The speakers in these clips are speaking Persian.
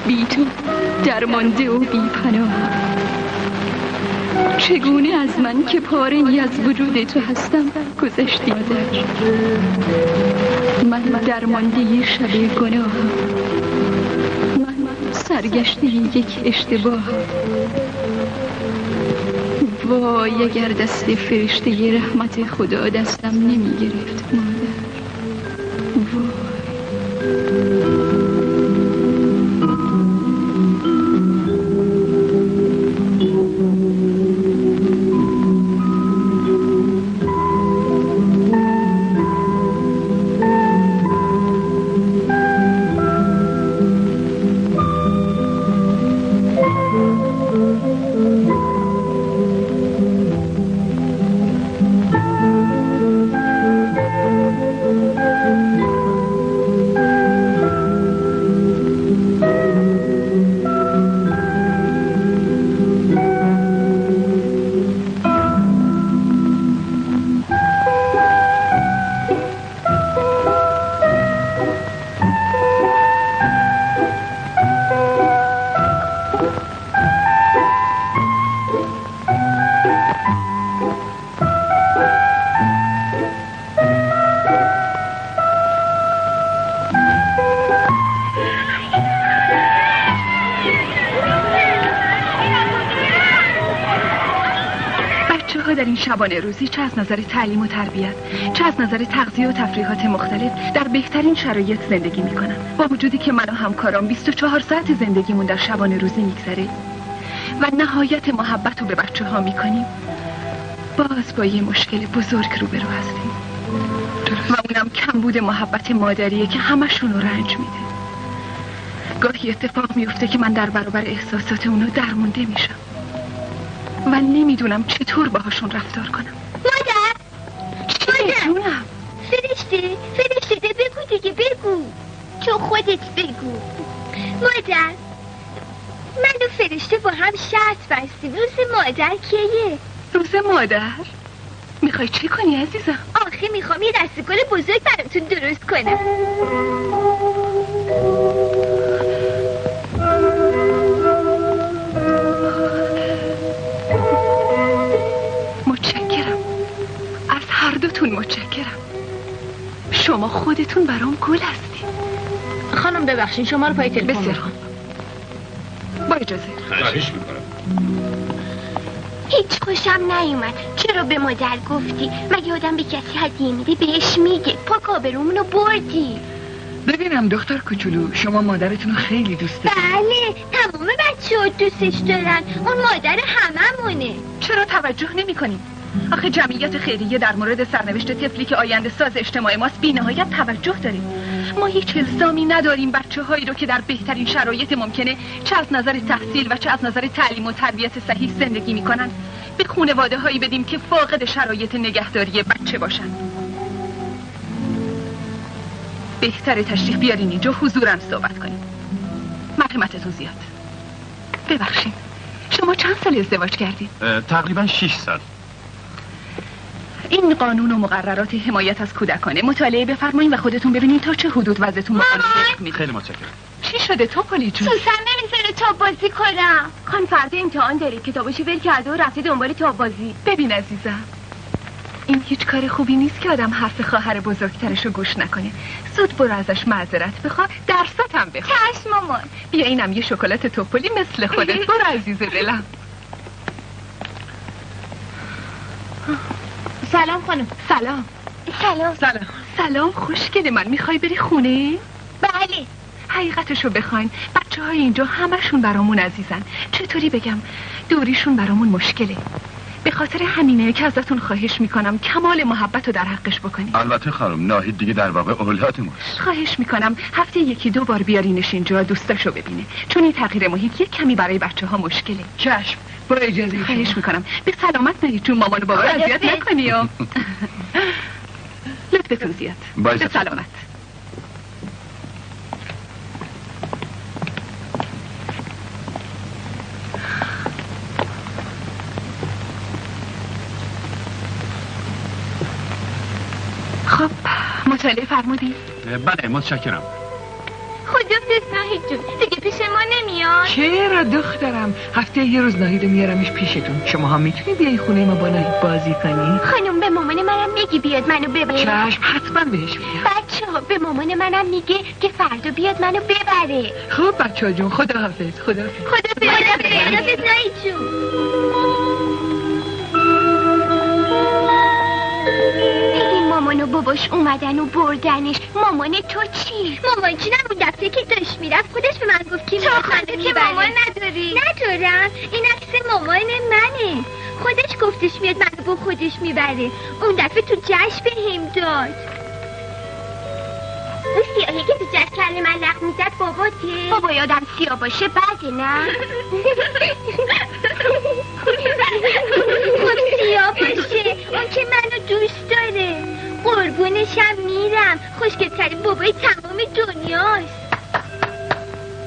بی تو درمانده و بی پناه. چگونه از من که پاره‌ای از وجود تو هستم گذشتی در من درمانده شب گناه، من سرگشته یک اشتباه. وای اگر دست فرشته رحمت خدا دستم نمی گرفت مادر. وای در این شبانه روزی چه از نظر تعلیم و تربیت، چه از نظر تغذیه و تفریحات مختلف در بهترین شرایط زندگی میکنن. با وجودی که من و همکارام 24 ساعت زندگیمون در شبانه روزی میگذره و نهایت محبت رو به بچه ها میکنیم، باز با یه مشکل بزرگ روبرو هستیم و اونم کمبود محبت مادریه که همشون رو رنج میده. گاهی اتفاق میفته که من در برابر احساسات اونو درمونده میشم و نمیدونم چطور باهاشون رفتار کنم. مادر جونم فرشته بگو دیگه، بگو تو خودت بگو. مادر من و فرشته با هم شرط بستیم. روز مادر کیه؟ روز مادر؟ میخوای چی کنی عزیزم؟ آخه میخوام یه دستگل بزرگ براتون درست کنم. متشکرم، از هر دوتون متشکرم. شما خودتون برام گل هستی. خانم ببخشید شما رو پای تلفن. بسیار خوب، با اجازه. خواهش میکنم. هیچ خوشم نیومد. چرا به مادر گفتی؟ مگه آدم به کسی هدیه میده بهش میگه؟ پاک آبرومونو بردی. ببینم دختر کوچولو، شما مادرتون رو خیلی دوست دارید؟ بله، تمام بچه‌ها دوستش دارن. اون مادر هممونه. چرا توجه نمی‌کنیم؟ آخه جمعیت خیریه در مورد سرنوشت طفلی که آینده ساز اجتماع ماست بی‌نهایت توجه داریم. ما هیچ الزامی نداریم بچه‌هایی رو که در بهترین شرایط ممکنه، چه از نظر تحصیل و چه از نظر تعلیم و تربیت صحیح زندگی می‌کنن، به خانواده‌هایی بدیم که فاقد شرایط نگهداری بچه باشن. بهتره تشریف بیارین اینجا حضوراً صحبت کنیم. مرحمتتون زیاد. ببخشید، شما چند سال ازدواج کردید؟ تقریباً 6 سال. این قانون و مقررات حمایت از کودکانه مطالعه بفرمایید و خودتون ببینید تا چه حدود وضعتون مقابل میده. خیلی متشکرم. چی شده توپلی جون؟ سوسن نمیذاره تاب بازی کنم. خان فردا امتحان داره، کتابشو ول کرده و رفته دنبال تاب بازی. ببین عزیزم، این هیچ کار خوبی نیست که آدم حرف خواهر بزرگترشو گوش نکنه. زود برو ازش معذرت بخوا، درست هم بخوا. چشم مامان. بیا اینم یه شکلات توپلی مثل خودت. برو عزیز دلم. سلام خانم. سلام. سلام خوشگل من، میخوای بری خونه؟ بله. حقیقتشو بخواین بچه های اینجا همشون برامون عزیزن. چطوری بگم، دوریشون برامون مشکله. به خاطر همینه که ازتون خواهش میکنم کمال محبت رو در حقش بکنید. البته خانم، ناهید دیگه در واقع اولاد ماست. خواهش میکنم هفته 1-2 بار بیارینش اینجا دوستاشو ببینه، چون این تغییر محیط یک کمی برای بچه ها مشکله. چشم، با اجازه. خواهش میکنم به سلامت نهید چون مامان و بابا اذیت نکنی. لطفتون زیاد. به سلامت. خب مطالعه فرمودی؟ بله متشکرم. خداحافظ ناهید جون، دیگه پیش ما نمیاد؟ چرا دخترم، هفته یه روز ناهیدو میارمش پیشتون. شما هم میتونی بیای خونه ما با ناهید بازی کنی. خانم به مامان منم میگی بیاد منو ببره؟ چشم، حتما بهش میگم. بچه ها به مامان منم میگه که فردا بیاد منو ببره. خب بچه ها جون، خداحافظ. خداحافظ ناهید جون. مامان و باباش اومدن و بردنش. مامان تو چی؟ مامان جونم اون دفعه که داشت میرفت خودش به من گفت که تو خانده که مامان نداری؟ ندارم، این عکس مامان منه. خودش گفتش میاد منو با خودش میبره. اون دفعه تو جشن بهم داد. اون سیاهی که تو جشن کله ملق میزد باباته؟ بابا یادم سیاه باشه بده نه؟ خب سیاه باشه، اون که منو دوست داره. قربونشم میرم، خوشگل‌ترین بابای تمام دنیاست.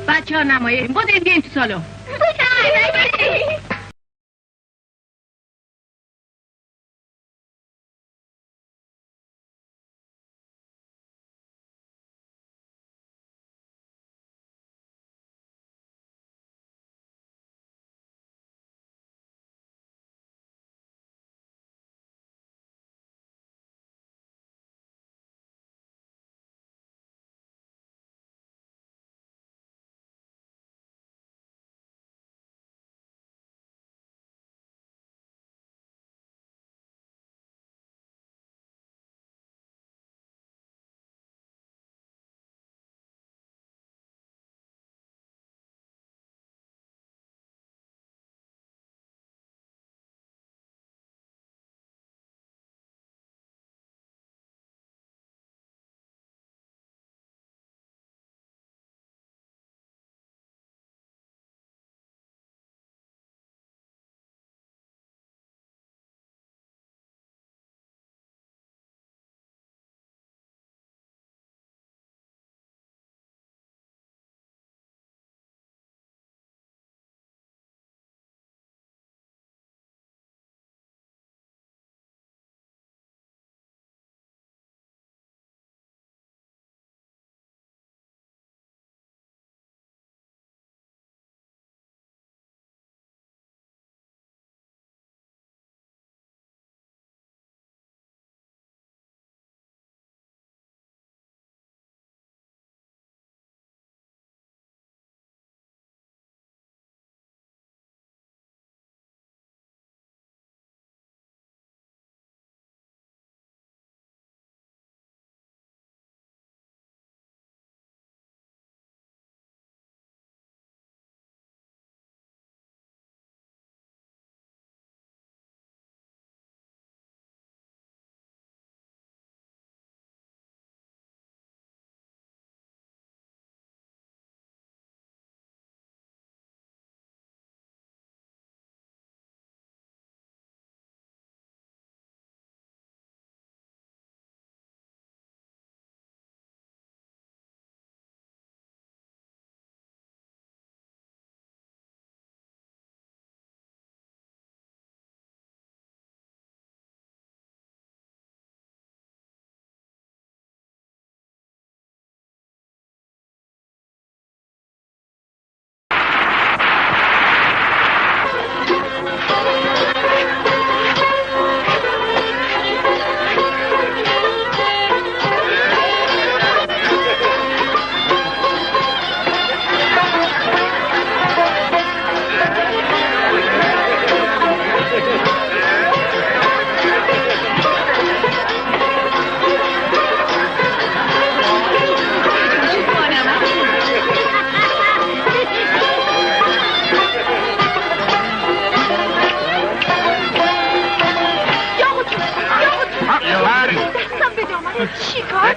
بچه ها نمایه بودین بیاین تو سالن.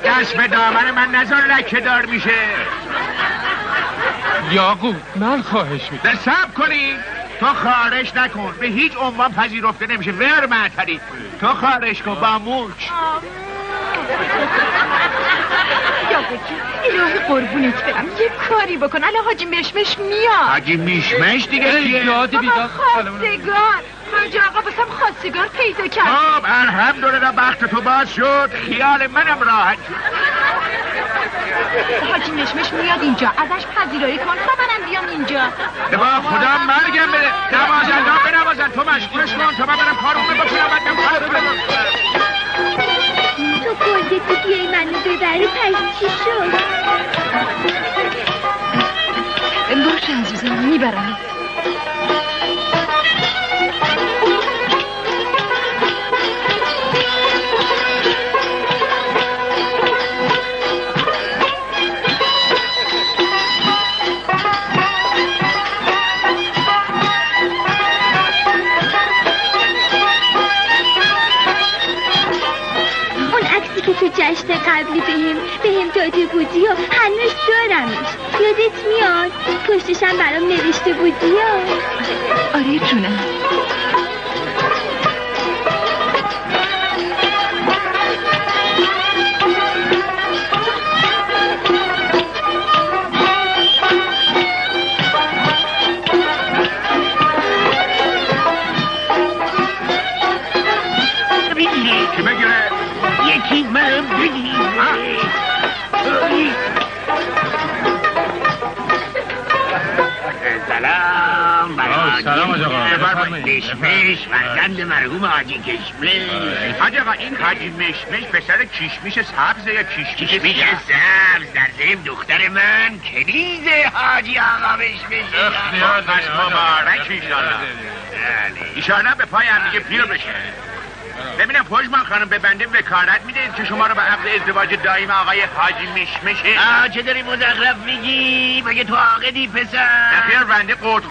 دست به دامن من نذار لکه دار میشه. یعقوب من خواهش میکنم صبر کنی. تو خارش نکن، به هیچ عنوان پذیرفته نمیشه. ور معطلی تو خارش کن با موچ. یعقوب الهی قربونت برم یه کاری بکن. الان حاجی مشمش میاد. حاجی میشمش دیگه کیه؟ بابا خواستگار. حاجی آقا بسم خواستگار پیدا کرد. خب الحمدلله بخت تو باز شد، خیال منم راحت شد. حاجی مشمش میاد اینجا، ازش پذیرایی کن تا منم بیام اینجا. با خدا مرگم بده. نوازندان بنوازن، تو مشغولش کن تا من برم کارمو بکنم. تو گرده تو بیایی منو ببری، پس چی شد؟ باشه عزیزم، میبرم. تو جشن قبلی بهم داده بودی و هنوز دارمش. یادت میاد؟ پشتشم برام نوشته بودی یا؟ آره جونم. سلام آقا. مشمش فرزند مرحوم حاجی کشمش. حاج آقا این حاجی مشمش پسر کشمیش سبز یا کشمیش سبز؟ در ضمن دختر من کنیز حاجی آقا مشمش. پس مبارک ایشالله. ایشالله به پای هم دیگه پیر بشه. ببینم پژمان خانم به بنده وکالت میدهید که شما رو به عقد ازدواج دائم آقای حاجی مشمشه. چه داری مزخرف میگی؟ مگه تو عاقدی پسر؟ نخیر بنده قرد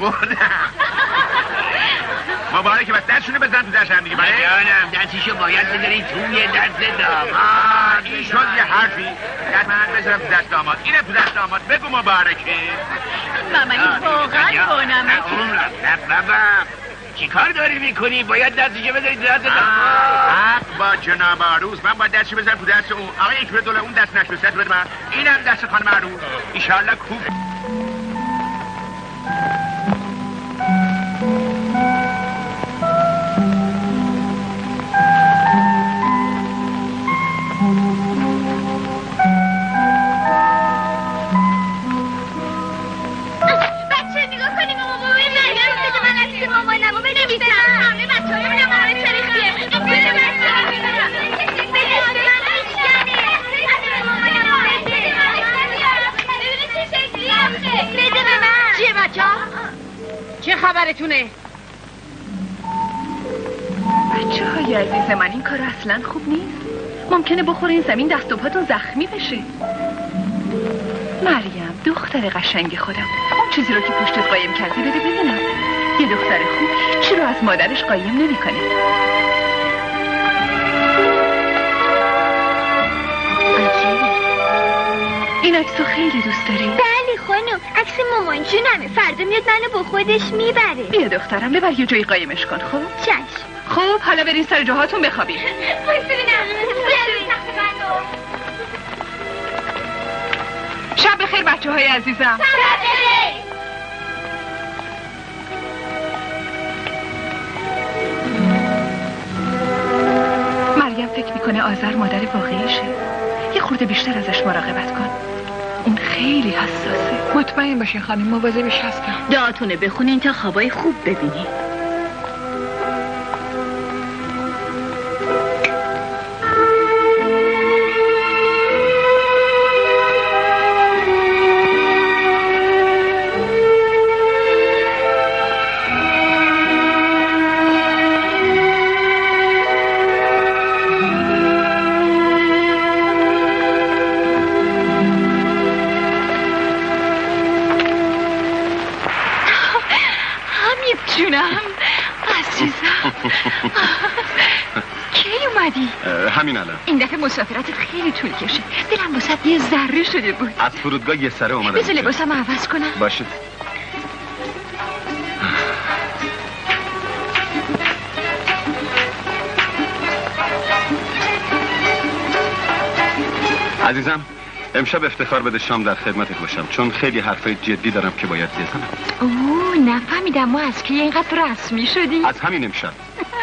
مبارکه، بس دستشونه بزن تو دست هم دیگه. بله جانم، دستشو باید بذاری توی دست داماد. این شد یه حرفی؟ دست من بذارم تو دست داماد، اینه تو دست داماد. بگو مبارکه. ماما این واقعا بابا چی کار داری میکنی؟ باید دستشو بذاری تو دست حق با جناب عروس، من باید دستشو بذارم تو دست اون. آقا یک دوله اون دست نشد، دست بده من. اینم دست خانم عروس. ایشالله خوب. چه خبرتونه؟ بچه های عزیز من این کار اصلا خوب نیست. ممکنه بخوره این زمین دست و پاتون زخمی بشه. مریم دختر قشنگ خودم، اون چیزی رو که پشتت قایم کردی بده ببینم. یه دختر خوب هیچی رو از مادرش قایم نمی‌کنه. این عکسو خیلی دوست داری؟ بله خانم، عکس مامان جونمه. فردا میاد منو با خودش میبره. بیا دخترم ببر یه جایی قایمش کن. خب چشم. خب حالا برین سر جاهاتون بخوابید. شب بخیر بچه های عزیزم. مریم فکر میکنه آذر مادر واقعیشه. یه خورده بیشتر ازش مراقبت کن، اون خیلی حساسه. مطمئن باشین خانم، مواظبش هستم. دعاتونه بخونین تا خوابای خوب ببینین. همین الان. این دفعه مسافرتت خیلی طول کشید. دلم واسه یه ذره شده بود. از فرودگاه یه سره اومدم. بذار لباسم عوض کنم. باشه. عزیزم امشب افتخار بده شام در خدمتت باشم، چون خیلی حرفای جدی دارم که باید بزنم. اوه نفهمیدم ما از کی اینقدر رسمی شدی؟ از همین امشب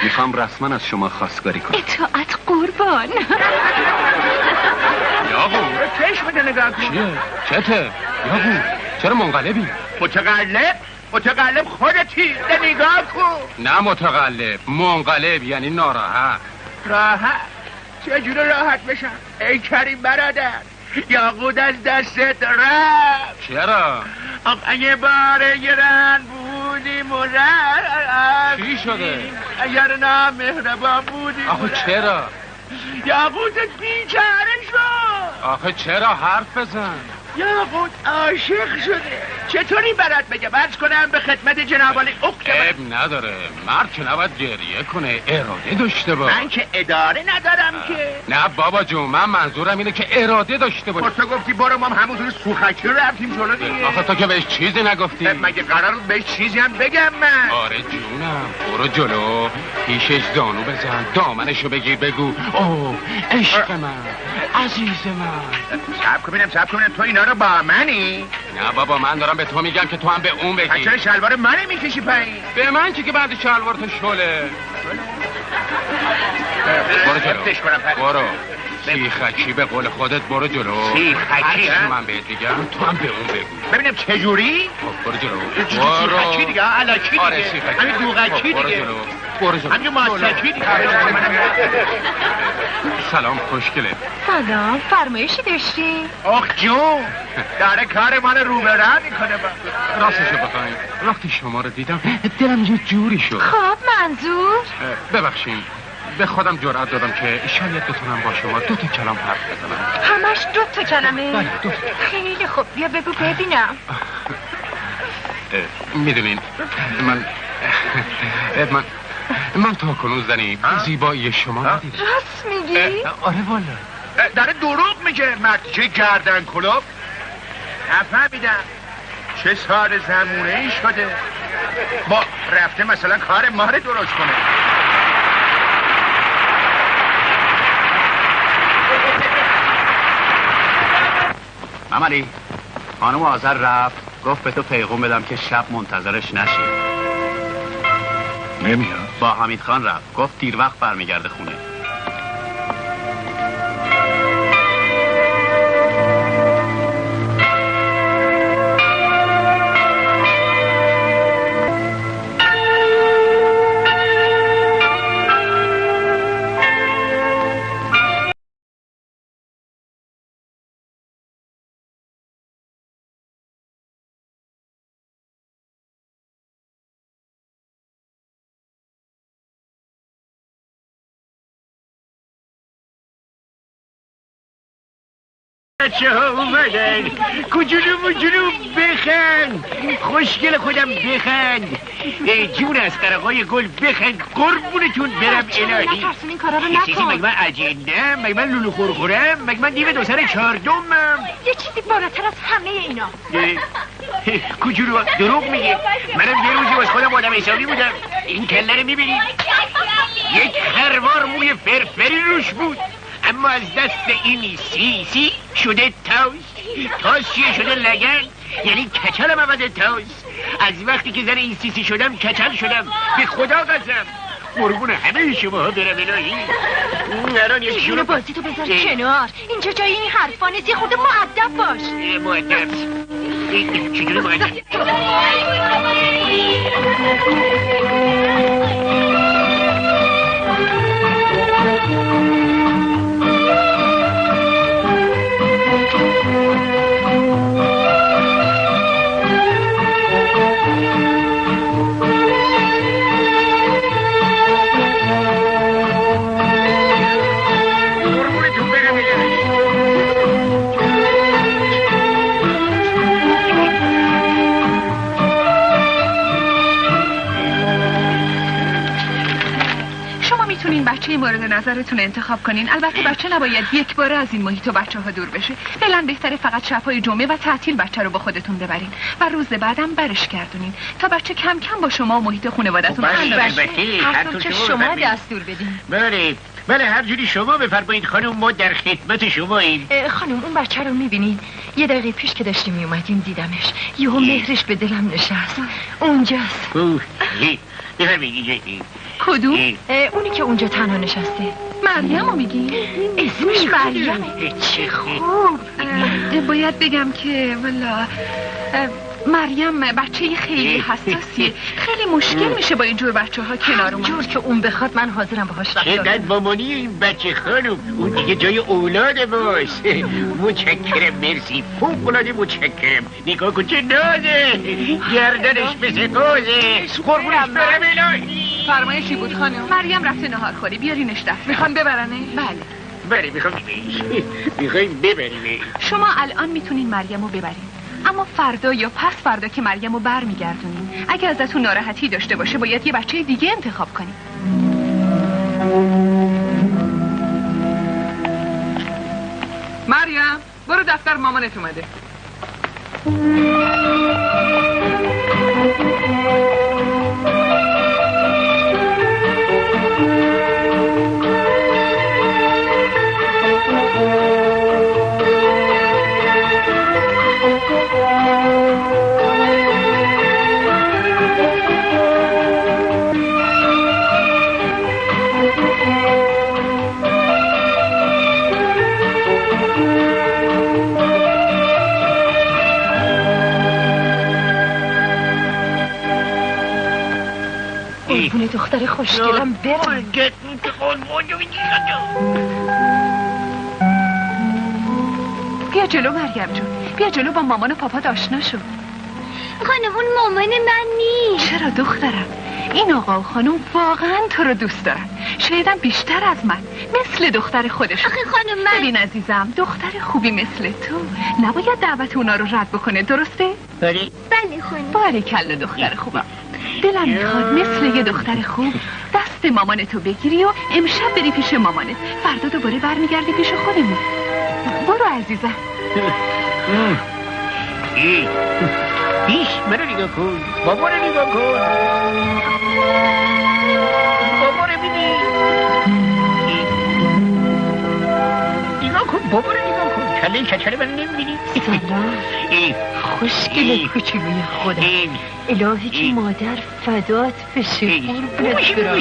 میخوام رسما از شما خواستگاری کنم. اطاعت قربان. یا چشمت نگاه کن. چیه؟ چته؟ یاقو چرا منقلبی؟ متقلب خودتی. نگاه کن. نه متقلب، منقلب یعنی ناراحت. راحت؟ چجوری راحت بشم؟ ای کریم برادر، یاقوت از دستت رفت. چرا؟ اگه باره گرن بودیم و رفت. چی شده؟ اگر نه مهربان بودیم. آخه چرا؟ یاقوتت بیچاره شد. آخه چرا؟ حرف بزن. یاقوت عاشق شده. چطوری برات بگم؟ عرض کنم به خدمت جناب عالی اختم. عیب نداره، مرد که نباید گریه کنه، اراده داشته باش. من که اداره ندارم که. نه بابا جون، من منظورم اینه که اراده داشته باش. تو گفتی برو، ما همونطور سوخکی رو رفتیم جلو دیگه. آخه تو که بهش چیزی نگفتی. مگه قرار بود بهش چیزی هم بگم من؟ آره جونم، برو جلو، پیشش زانو بزن، دامنشو بگیر، بگو اوه عشق من، عزیز من. صبر کنم تو اینا رو با منی؟ نه بابا، من دارم به تو میگم که تو هم به اون بگی. چرا شلوار منو میکشی پایین؟ به من که بعد شلوار تو شله. برو جلو، برو سیخکی، به قول خودت برو جلو. سیخکی هر من بهت بگم تو هم به اون بگو. ببینم چجوری؟ برو جلو. سیخکی دیگه، علکی دیگه. آره سیخکی. همین دوغکی دیگه. برو جلو. همین ماسکی دیگه. سلام خوشگله. سلام، فرمایشی داشتی؟ آخ جون، داره کار من رو به راه میکنه. راستشو بخواین وقتی شما رو دیدم دلم یه جوری شد. خب منظور؟ ببخشید، به خودم جرأت دادم که شاید بتونم با شما 2 کلام حرف بزنم. همش 2 کلمه؟ بله 2 خیلی خوب، بیا بگو ببینم. میدونین من تا کنون زنی زیبایی شما ندیدم. راست میگی؟ آره والا. داره دروغ میگه مرد. چه گردن کلوب؟ نفهمیدم چه سال زمونه ای شده با رفته مثلا کار ما رو درست کنه. مملی خانم آذر رفت، گفت به تو پیغام بدم که شب منتظرش نشی. نمیاد. با حمید خان رفت، گفت دیر وقت برمیگرده خونه. بچه ها اومدن، کجولو بخند، خوشگل خودم بخند، جون از قرقای گل بخند، قربونتون برم الهی. این کارا رو نکن. چیزی مگه من عجیندم؟ مگه من لولو خورخورم؟ مگه من دیو 2 سر 4 یه چیزی بالاتر از همه اینا. کجولو دروغ میگه. منم یه روزی واسه خودم آدم حسابی بودم. این کله رو میبینید؟ یک خروار موی فرفری روش بود، اما از دست این سی شده تاس چیه شده لگن، یعنی کچلم عوض تاس. از وقتی که زن این سی شدم کچل شدم، به خدا قسم. قربون همه شما ها برم الهی. الان یک جون بازی تو بذار کنار، اینجا جای این حرفا نیست. یه خود مؤدب باش. مؤدب چجوری مؤدب؟ بچه مورد نظرتون انتخاب کنین. البته بچه نباید یک باره از این محیط و بچه ها دور بشه. فعلا بهتره فقط شب‌های جمعه و تعطیل بچه رو با خودتون ببرین و روز بعدم برش گردونین تا بچه کم کم با شما و محیط خانواده‌تون هر که شما دستور بدین. بله هر جوری شما بفرمایید خانم، ما در خدمت شماییم. خانم اون بچه رو میبینین؟ یه دقیقه پیش که داشتیم میومدیم دیدمش، یهو مهرش به دلم نشست. اونجاست. بفرمایید. کدوم؟ اونی که اونجا تنها نشسته. مریم رو میگی؟ اسمش مریمه. چه خوب. باید بگم که والا مریم بچه خیلی حساسیه. خیلی مشکل میشه با اینجور بچه ها کنار اومد. جور که اون بخواد من حاضرم باهاش رفتار چقدر مامانی این بچه خانم، اون دیگه جای اولاده باش. متشکرم، مرسی، فوق‌العاده متشکرم. نگاه کن چه نازه، گردنش مثل قوزه. قربونش برم الهی. فرمایشی بود خانم. مریم رفته نهار خوری، بیارینش دست. میخوان ببرنه؟ بله. میخوایم ببریمش. شما الان میتونین مریم رو ببرین، اما فردا یا پس فردا که مریم رو بر میگردونین، اگه ازتون ناراحتی داشته باشه باید یه بچه دیگه انتخاب کنین. مریم برو دفتر مامانت اومده. قربون دختر خوشگلم برم. بیا جلو مریم جون، بیا جلو، با مامان و پاپا آشنا شو. خانم اون مامان من نیست. چرا دخترم؟ این آقا و خانم واقعا تو رو دوست دارن، شایدم بیشتر از من، مثل دختر خودشون. آخه خانم من... ببین عزیزم، دختر خوبی مثل تو نباید دعوت اونا رو رد بکنه، درسته؟ بله خانم. باریکلا دختر خوبم. دلم میخواد مثل یه دختر خوب دست مامانتو بگیری و امشب بری پیش مامانت، فردا دوباره برمیگردی پیش خودمون. برو عزیزم. بیش منو نگاه کن، بابا رو نگاه کن، بابا رو ببین، نگاه کن، بابا رو نگاه کن، کله کچله من نمیبینی؟ سلام خوشگل کوچولوی خودم. الهی که مادر فدات بشه. قربونت برم.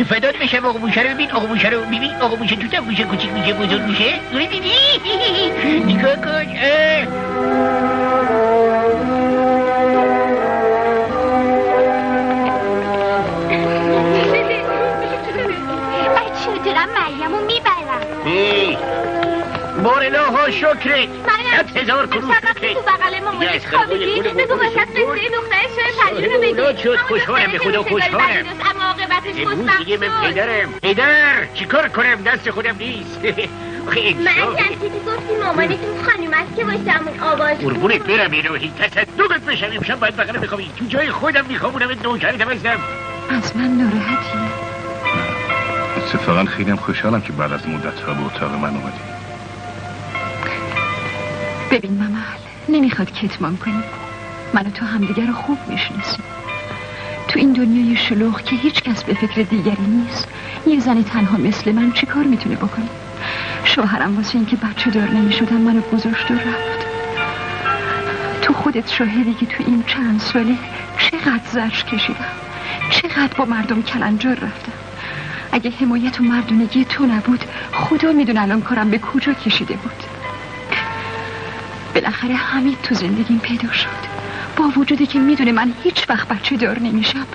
فدات بشه. آقا موشه رو ببین، آقا موشه رو ببین، آقا موشه تو تا موشه کوچیک میشه بزرگ میشه، ببینی؟ نگاه کن. بچه دارم مریم رو میبرم. بارلاها شکرت. 1000 کرون شکرت. تو بغل مامانت خوابیدی، بگو واسه قصه دختر شاید پریون رو بگی. شد خوشحالم، به خدا خوشحالم. اما عاقبتش امروز دیگه من پدر چیکار کنم، دست خودم نیست. من شخصیتی گفتی مامانتون خانوم است که واسمون آواز قربونت برم الهی، تصدقت بشم امشب باید بغل بخوابی، تو جای خودم میخوابونم، نوکرتم هستم. از من ناراحتی؟ اتفاقا خیلی خوشحالم که بعد از مدت‌ها به اتاق من اومدی. ببین ممل، نمیخواد کتمان کنی. من و تو همدیگر رو خوب میشناسیم. تو این دنیای شلوغ که هیچ کس به فکر دیگری نیست، یه زن تنها مثل من چی کار میتونه بکنه؟ شوهرم واسه این که بچه دار نمیشدم منو گذاشت و رفت. تو خودت شاهدی که تو این چند ساله چقدر زجر کشیدم، چقدر با مردم کلنجار رفتم. اگه حمایت و مردونگی تو نبود، خدا میدونه الان کارم به کجا کشیده بود. بالاخره حمید تو زندگیم پیدا شد، با وجودی که میدونه من هیچ وقت بچه دار نمیشم.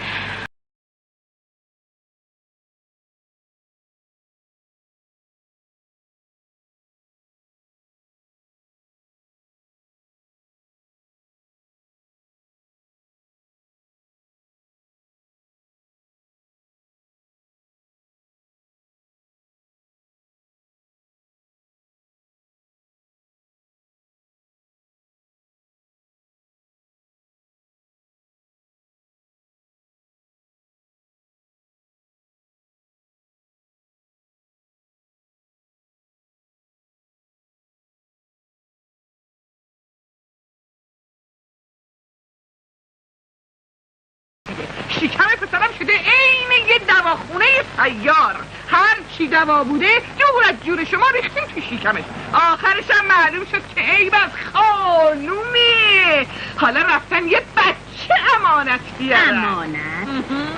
شکم پسرم شده عین یه دواخونه سیار. هر چی دوا بوده جور از جور شما ریختیم تو شکمش. آخرش هم معلوم شد که عیب از خانومه. حالا رفتن یه بچه امانت بیارن. امانت؟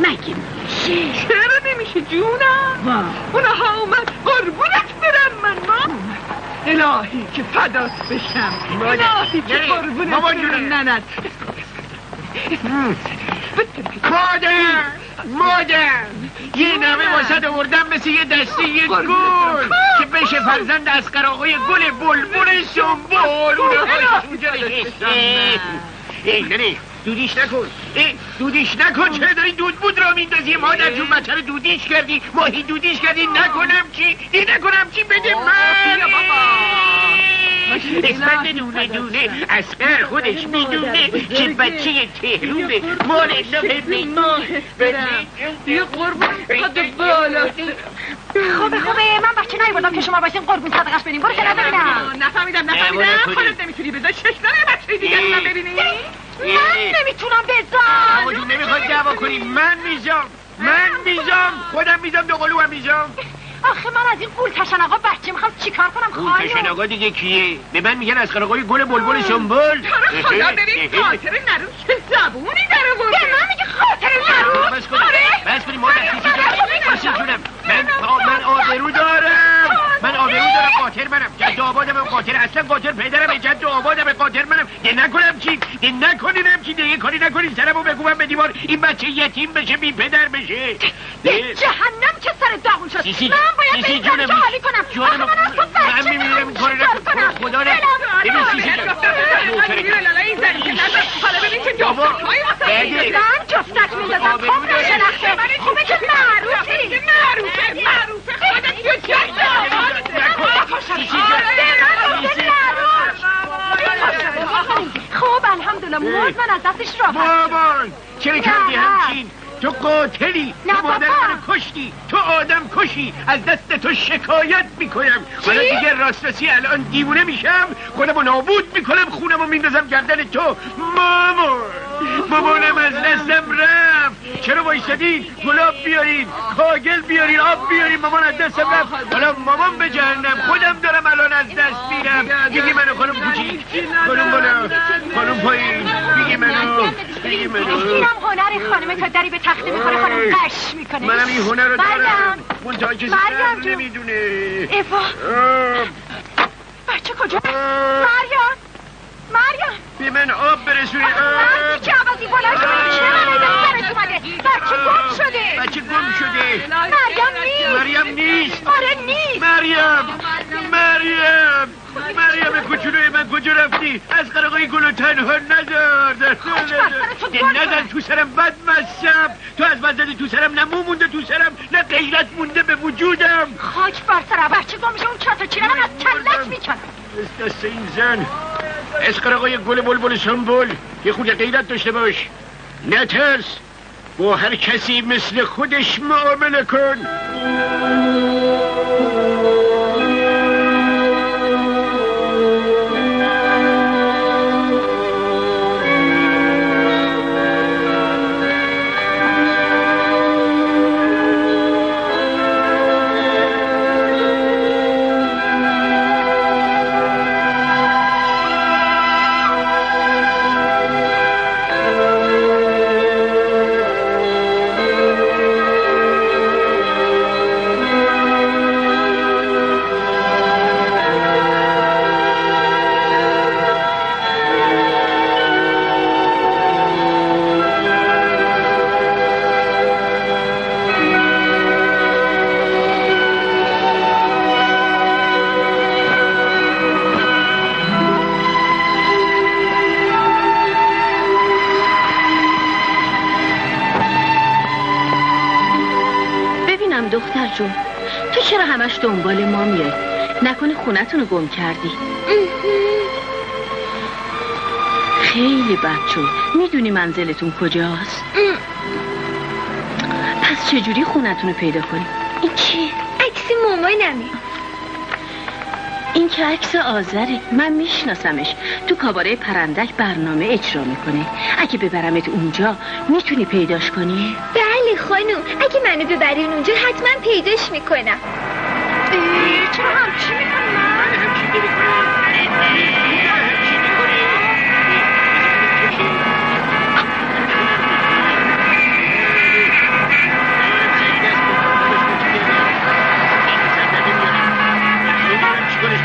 مگه میشه؟ چرا نمیشه؟ میشه جونم. اونها اومد قربونت برم من الهی که فدات بشم. الهی که قربونت برم ننت. مادر یه نمه واسد آوردم مثل یه دسته یه گل که بشه فرزند اصغر آقای گل بلبل سنبول. نه دودیش نکن. چرا داری دود بود را میندازی؟ مادر جون بچه رو دودیش کردی، ماهی دودیش کردی. نکنم چی بده من. اسمت دونه اصغر خودش میدونه که بچه تهرونه، مال لبه میدونه. یه قربون قد بالا. خوبه من بچه نیوردم که شما باشین قربون صدقش بریم. برو کنار ببینم. نفهمیدم خودت نمیتونی بذار چشتانه بچه دیگر من ببینی؟ من نمیتونم بذار. اما جون نمیخواد دعوا کنی. من میزام خودم میزام دو قلو هم میزام. آخه من از این قول تشن آقا بچه میخوام چیکار کنم خانم؟ قول تشن آقا دیگه کیه؟ به من میگن اصغر آقای گل بلبل سنبول. خدا ببین خاطر نروش چه زبونی داره برده. به من میگه خاطر نروش؟ بس کنی مادر کسی جونم. من آبرو دارم. قاطر منم. جد و آبادم قاطر. اصلا قاطر پدرم. جد و آبادم قاطر منم. ده نکنم چی؟ ده کاری نکنین سرمو بگویم به دیوار این بچه یتیم بشه بی پدر بشه. جهنم که سر داغون شد. من باید به این زن حالی کنم. من میمیرم این کاری نکنم. خدا نه. ببین سیسی زن جفتک میدازم. خوب نشنخته. خوبه که معروفه. خودت یه خب الحمدلله مرد من از دستش راحت. مامان چرا کردی همچین؟ تو قاتلی. تو مادر من کشتی. تو آدم کشی. از دست تو شکایت میکنم. حالا دیگه راستسی الان دیوونه میشم. خودمو نابود میکنم. خونمو میندازم گردن تو. مامانم از دستم رفت. چرا وایسادین؟ گلاب بیارین، کاگل بیارین، آب بیارین. مامان از دستم رفت. حالا مامان به جهنم. خودم دارم الان از دست میرم. بگی منو خانم کوچیک. خانم بالا. خانم پایین. بگی منو. اینم هنر خانم تا دری به تخته میخوره خانم قش میکنه. منم این هنر رو دارم. منتها کسی نمیدونه. ایوا بچه کجا؟ مریم به من آب برسونی. من که عوضی بلند شده چه منه سرت اومده؟ بچه گم شده. مریم نیست. آره نیست. مریم کوچولوی من کجا رفتی؟ از قرقای گلو تنها نذار. نزن تو سرم بد مصب. تو از من تو سرم نه مو مونده تو سرم نه غیرت مونده به وجودم. خاک بر سرم. بچه گم میشه اون چاتا چیرم از کلت میکنم. دست این زن از قرقای گل بلبل سنبول یه خود غیرت داشته باش. نترس. با هر کسی مثل خودش معامله کن. دختر جون تو چرا همش دنبال ما میای؟ نکنه خونتون رو گم کردی؟ خیلی بد شد. میدونی منزلتون کجاست؟ پس چجوری خونتون رو پیدا کنی؟ این چیه؟ عکس مامانمه. این که عکس آذره. من میشناسمش. تو کاباره پرندک برنامه اجرا میکنه. اگه ببرمت اونجا میتونی پیداش کنی؟ بله خانم. اگه منو ببرین اونجا حتما پیداش میکنم. چرا همچی میکنی؟ من همچی میکنم.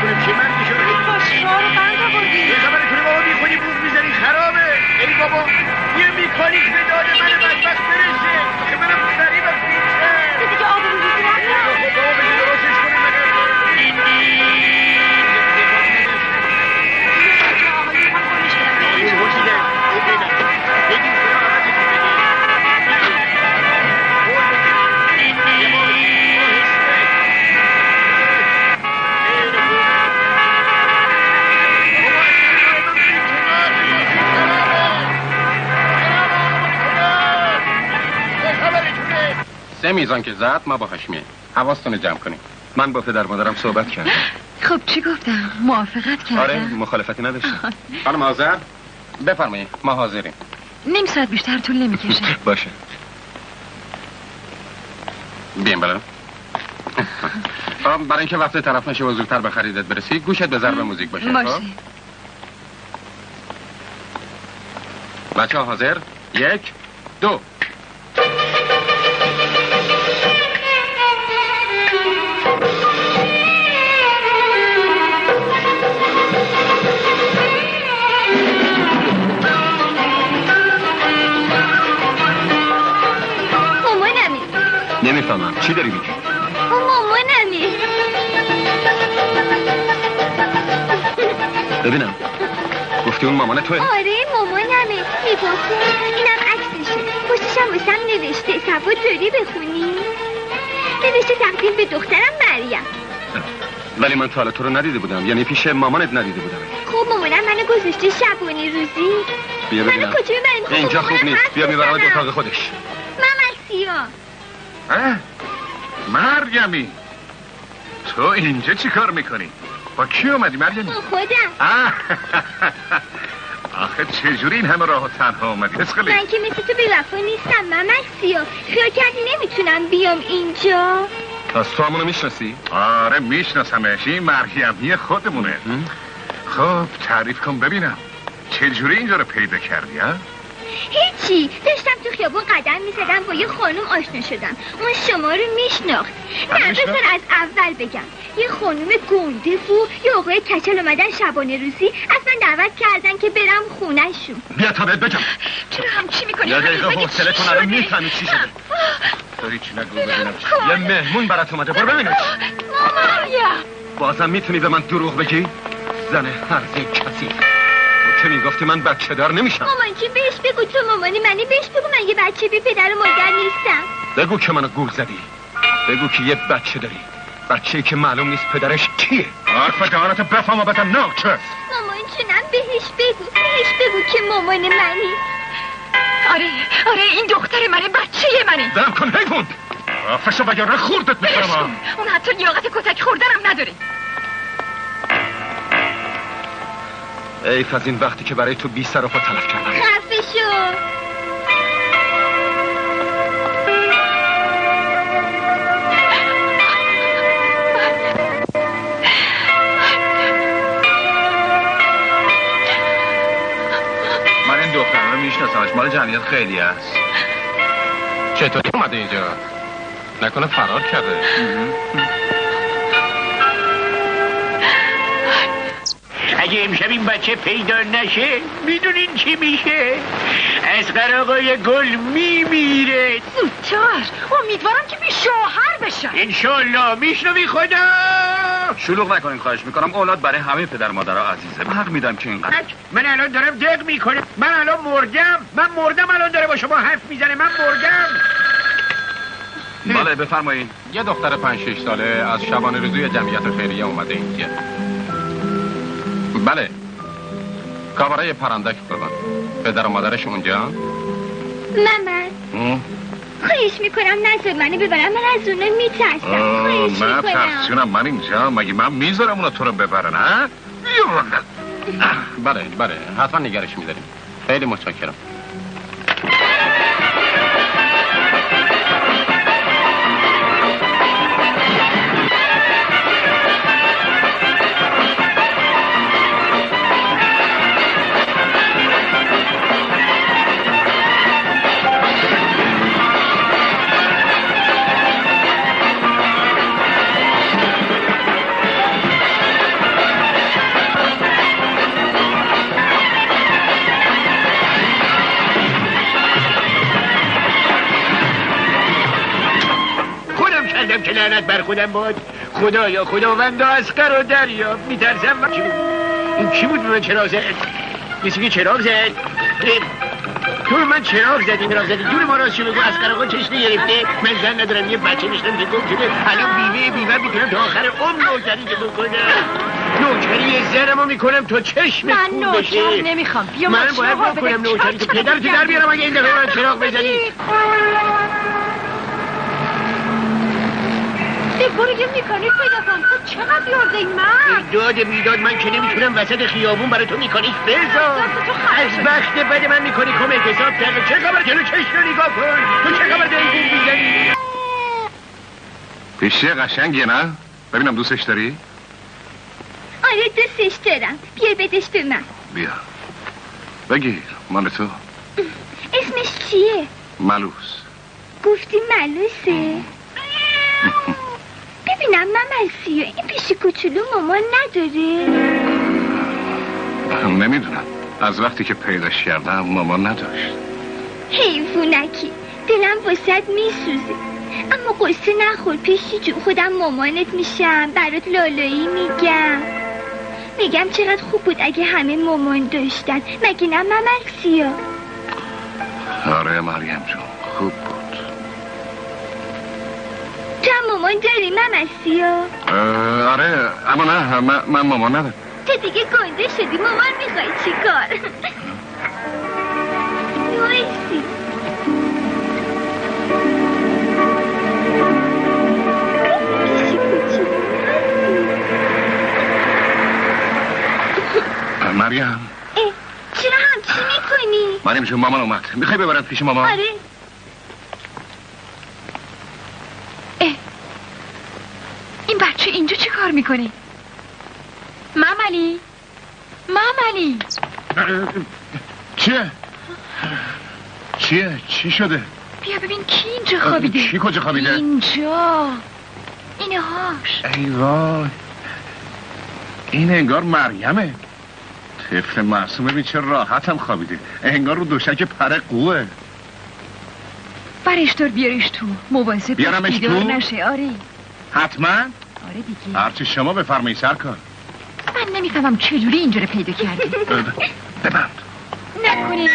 کنیم چه مرگی شده باشقا رو بند آوردی یه زمانی کنی بابا میخونی بوغ میزنی خرابه ای بابا یه میکانیک به داد من بدبخت برسه که منم غریبم پیچه که دیگه آب رو ریزی نکنم بابا بگه درستش کنیم سه میزان که زد ما با هشمیه حواستون جمع کنیم. من با پدر مادرم صحبت کردم. خب چی گفتم؟ موافقت کردم؟ آره مخالفتی نداشتم. خانم حاضر بفرمایید ما حاضریم. نیم ساعت بیشتر طول نمیکشه. باشه. بیم بالا. برای اینکه وقت طرف نشه و زودتر به خریدت برسی گوشت به ضرب موزیک باشه. باشه. بچه ها حاضر؟ 1 2 نمیفهمم چی داری میگی؟ مامانمی. ببینم گفتی اون مامان توه؟ آره مامانمه. نگاه کن اینم عکسشه. پشتشم واسم نوشته سواد داری بخونی؟ نوشته تقدیم به دخترم مریم. ولی من تا حالا تو رو ندیده بودم، یعنی پیش مامانت ندیده بودم. خب مامانم منو گذاشته شبانی روزی. بیا ببینم. منو کجا میبریم؟ خب اینجا خوب نیست. بیا میبرم به اتاق خودش. ممسیا مریمی تو اینجا چی کار میکنی؟ با کی اومدی مریمی؟ با خودم. آخه چجوری این همه راه و تنها اومدی؟ اسخلی من که مثل تو بی‌وفا نیستم ممسیا. خیال کردی نمیتونم بیام اینجا؟ پس تو همونو میشناسی؟ آره میشناسمش. این مریمی خودمونه. خب تعریف کن ببینم چجوری اینجا رو پیدا کردی ها؟ هیچی، داشتم تو خیابون قدم میزدم با یه خانوم آشنا شدم. اون شما رو میشناخت. نه بذار از اول بگم. یه خانوم گنده و یه آقای کچل اومدن شبانه روزی از من دعوت کردن که برم خونه‌شون. بیا تا بهت بگم. چرا هم چی میکنی؟ یه دقیقه حوصله کن الان میفهمی چی شده. داری چی نگو ببینم. یه مهمون برات اومده. برو ببینش. مامان بازم میتونی به من دروغ بگی؟ زن هرزه کسی. تو که میگفتی من بچه دار نمیشم. مامان چی بهش بگو تو مامانی منی. بهش بگو من یه بچه بی پدر و مادر نیستم. بگو که منو گول زدی. بگو که یه بچه داری. بچه‌ای که معلوم نیست پدرش کیه. حرف دهانتو بفهم و بزن ناچس. مامان چونم بهش بگو که مامان منی. آره این دختر منه، بچه منه. دم کن حیوان. آفشو وگرنه خوردت میکنم. اون حتی لیاقت کتک خوردنم نداره. ایف از این وقتی که برای تو بی سر و پا تلف کردم. خفه شو. من این دختر رو میشناسمش، مال جمعیت خیلی هست. چطوری اومده اینجا؟ نکنه فرار کرده؟ اگه امشب این بچه پیدا نشه میدونین چی میشه؟ اصغر آقای گل میمیره. زودتر امیدوارم که بی شوهر بشم. انشالله. میشنوی خدا؟ شلوغ نکنین خواهش میکنم. اولاد برای همه پدر مادرها عزیزه. حق میدم که اینقدر. من الان دارم دق میکنم. من الان مردم الان داره با شما حرف میزنه. من مردم. بله بفرمایید. یه دختر 5-6 ساله از شبانه روزی جمعیت خیریه اومده اینجا. بله کاباره پرندک ببن. پدر و مادرش اونجا؟ مامان خواهش میکنم نذار منو ببرم. من از اونا میترسم. خواهش من میکنم. ترسیونم من اینجا. مگه من میذارم اونا تو رو ببرن ها؟ بله حتما نگرش میداریم. خیلی متشکرم. چه لعنت بر خودم باد. خدایا خداوندا اسقر و دریا میترسم. این کی بود به من چراغ زد؟ کسی که چراغ زد؟ تو من چراغ زدی جون ما راست شو بگو. اسقر آقا چشم گرفته. من زن ندارم، یه بچه میشنم که گم شده. الان بیوه میتونم تا آخر نوکری که بکنم. نوکری زنمو میکنم تا چشم کون بشه. من نوکر نمیخوام. بیا من باید بکنم نوکری که پدرتو در بیارم اگه این دفعه من چراغ بزنی. برو یه میکانیک پیدا کن. تو چقدر یارده این من؟ داد بیداد من که نمیتونم وسط خیابون برای تو میکانیک بذار. از وقت بد من میکانیکم احتساب کرده. چه خبر جلو چشم رو نگاه کن. تو چه خبر داری گول میزنی؟ پیشه قشنگیه نه؟ ببینم دوستش داری؟ آره دوستش دارم. بیا بدش به من. بیا بگیر مال تو. اسمش چیه؟ ملوس. گفتی ملوسه؟ ببینم مملسیه این پیش کوچولو مامان نداره؟ نمیدونم، از وقتی که پیداش کردم مامان نداشت. حیوونکی دلم واسد میسوزه. اما قصه نخور پیشی جو، خودم مامانت میشم برات لالایی میگم چقدر خوب بود اگه همه مامان داشتن. مگه نه مملسیا؟ آره مریم جون خوب بود. تو هم مامان داری مملسیا؟ آره اما نه من مامان ندارم. تو دیگه گنده شدی مامان میخوای چی کار؟ وایسی مریم چرا همچی میکنی؟ مریم جون مامان اومد. میخوای ببرم پیش مامان؟ آره. این بچه اینجا چه کار میکنی؟ مملی چیه؟ چی شده؟ بیا ببین کی اینجا خوابیده. کی کجا خوابیده؟ اینجا اینه هاش. ای وای این انگار مریمه. طفل معصوم ببین چه راحتم خوابیده. انگار رو دوشک پر قوه. برش دار بیارش تو. مواظب بیارمش تو؟ نشه. آره حتما؟ آره دیگه. هرچی شما بفرمایی سرکار. من نمیفهمم چجوری اینجا رو پیدا کردی. ببند نکنی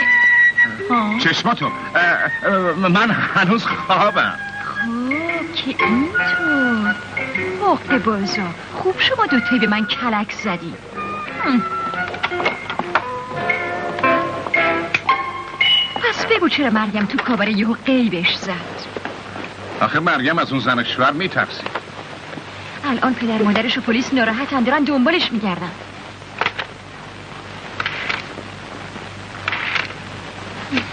چشماتو. من هنوز خوابم. خب که اینطور. موقع بازا خوب شما دوتایی به من کلک زدی. پس بگو چرا مریم تو کابره یهو غیبش زد؟ آخه مریم از اون زن شوهر میترسی. الان پدر مادرش و پلیس ناراحتن دارن دنبالش میگردن.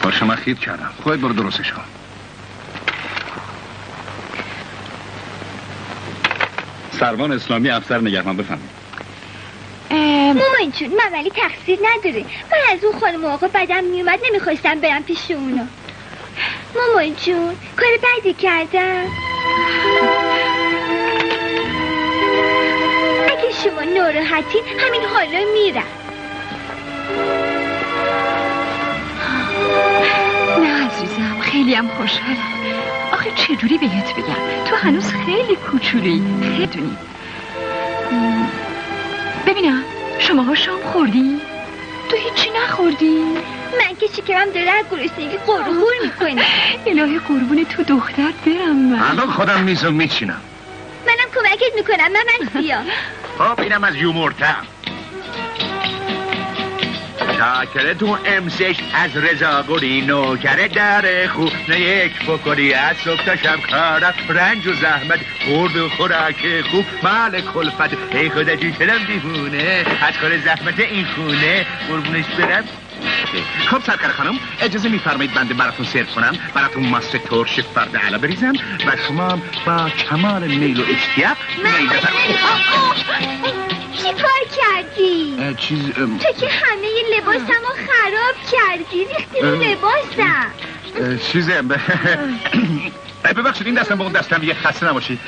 باشه من خید کردم. خودت برو درستش کن. سروان اسلامی افسر نگهبان بفهمید. مامان جون مملی تقصیر نداره. من از اون خانم آقا بدم میومد نمیخواستم برم پیش اونا. مامان جون کار بدی کردم. اگه شما ناراحتین همین حالا میرم. نه عزیزم خیلی هم خوشحالم. آخه چجوری بهت بگم تو هنوز خیلی کوچولی. خیلی ببینم شماها شام خوردی؟ تو هیچی نخوردی؟ من که شکرم داره از گرسنگی قرقور میکنه. الهی قربون تو دختر برم من. الان خودم میزو میچینم. منم کمکت میکنم مملسیا. خب اینم از یومورتم. شاکرتون امسش از رضا گلی نوکر در خو نه یک بکنی از صبح تا شب کارم رنج و زحمت خورد و خوراک خوب مال کلفت ای خدا جون شدم دیوونه از کار زحمت این خونه قربونش برم. خب سرکار خانم اجازه میفرمایید بنده براتون سرو کنم، براتون ماست ترش فرد علا بریزم و شما با کمال میل و اشتیاق میل چی کار کردی؟ تو که همه لباسمو خراب کردی. ریختی رو لباسم. ببخشید این دستم با اون دستم یه خسته نباشید.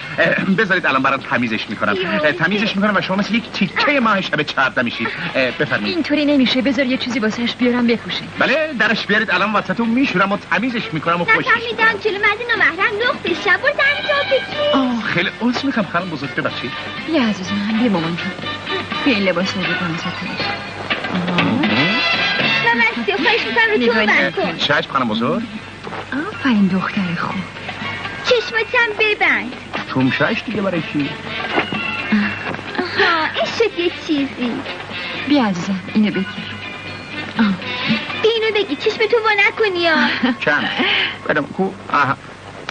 بذارید الان برام تمیزش میکنم و شما مثل یک تیکه ماه شب چرده میشید. بفرمایید. اینطوری نمیشه، بذار یه چیزی واسش بیارم بپوشه. بله درش بیارید، الان واسهتون میشورم و تمیزش میکنم و خوشش. نفهمیدم جلو مرد نامحرم نقطه شب و در جا بگی. خیلی عذر میخوام خانم بزرگ، ببخشید. یه عزیز من، یه مامان جون. به این لباس رو بکنم ستنش. نمستی خواهش میکنم رو تو بند کن. چشم خانم بزرگ. آفرین دختر خوب. چشمتم ببند. تومشش دیگه برای چی؟ این شد یه چیزی. بیا عزیزم اینو بگیر. اینو بگی چشمتو وا نکنی ها. چند؟ بدم کو؟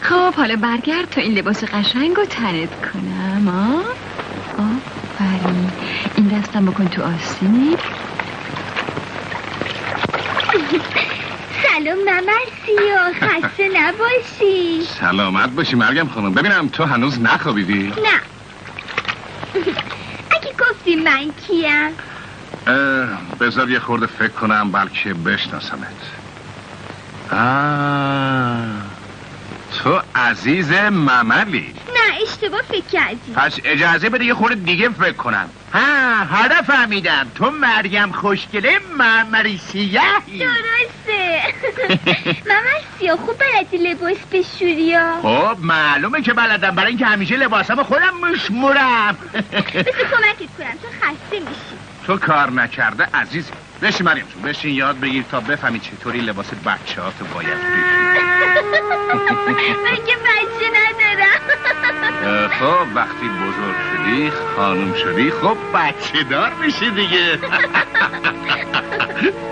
خب حالا برگرد تا این لباس قشنگ رو تنت کنم. آفرین. این دستم بکن تو آستین. سلام ممرسیا، خسته نباشی. سلامت باشی مریم خانم. ببینم تو هنوز نخوابیدی؟ نه. اگه گفتی من کیم؟ بذار یه خورده فکر کنم بلکه بشناسمت. تو عزیز مملی. نه اشتباه فکر کردی. پس اجازه بده یه خورده دیگه فکر کنم. حالا فهمیدم تو مریم خوشگله مملی سیاهی. درسته. ممرسیا خوب بلدی لباس بشوری ها. خب معلومه که بلدم، برای اینکه همیشه لباسمو خودم میشمرم. بذار کمکت کنم تو خسته میشی. تو کار نکرده عزیز. بشین مریم جون، بشین یاد بگیر تا بفهمی چطوری لباس بچه‌هاتو باید بپوشی. من که بچه ندارم. خب وقتی بزرگ شدی خانم شدی خب بچه دار میشی دیگه.